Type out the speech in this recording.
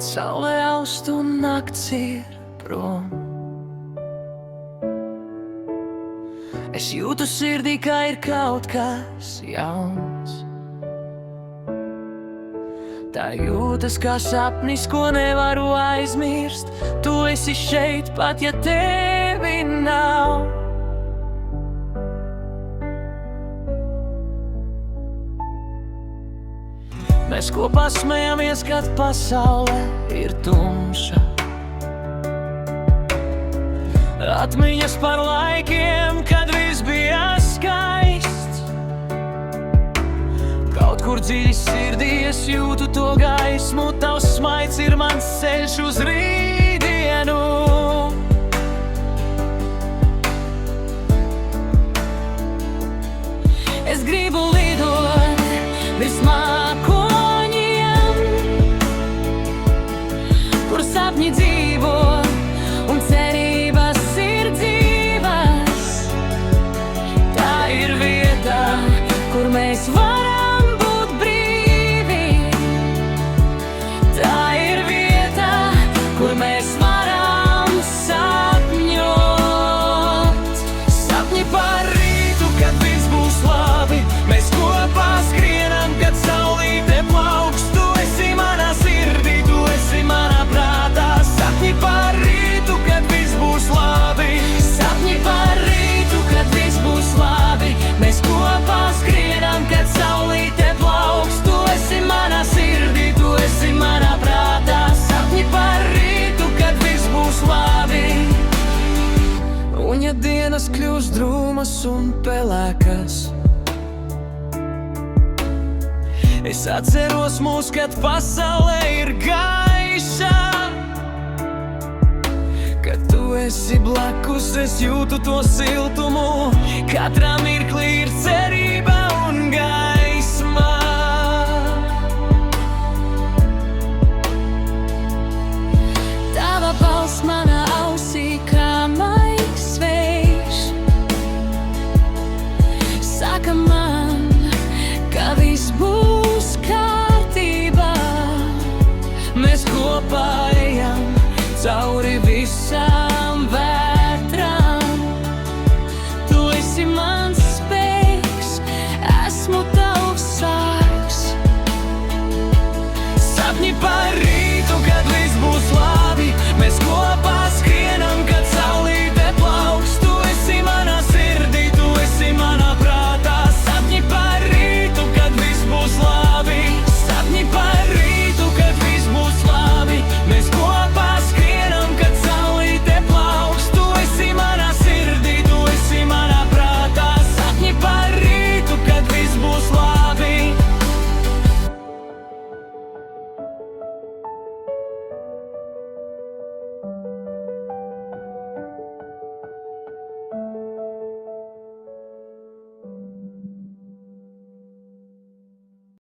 saule aust un nakts ir prom. Es jūtu sirdī, ka ir kaut kas jauns. Tā jūtas kā sapnis, ko nevaru aizmirst. Tu esi šeit, pat ja tevi nav. Mēs kopā smejamies, kad pasaule ir tumša. Atmiņas par laikiem, kad viss bija skaists. Kaut kur dziļi sirdī es jūtu to gaismu. Tavs smaids ir mans ceļš uz rītdienu. Es gribu lidot virs mākoņiem, kur sapņi dzīvo un cerības ir dzīvas. Tā ir vieta, kur mēs varam būt brīvi. Tā ir vieta, kur mēs varam sapņot. Sapņi par rītu, kad viss būs labi. Mēs kopā skrienam, kad saulīte plauks. Tu esi manā sirdī, tu esi manā prātā. Sapņi par rītu, kad viss būs labi. Sapņi par rītu, kad viss būs labi. Mēs kopā skrienam, kad saulīte plauks. Tu esi manā sirdī, tu esi manā prātā. Sapņi par rītu, kad viss būs labi. Un ja dienas kļūs drūmas un pelēkas, es atceros mūs, kad pasaulē ir gaiša. Kad tu esi blakus, es jūtu to siltumu. Katrā mirklī ir ceļš.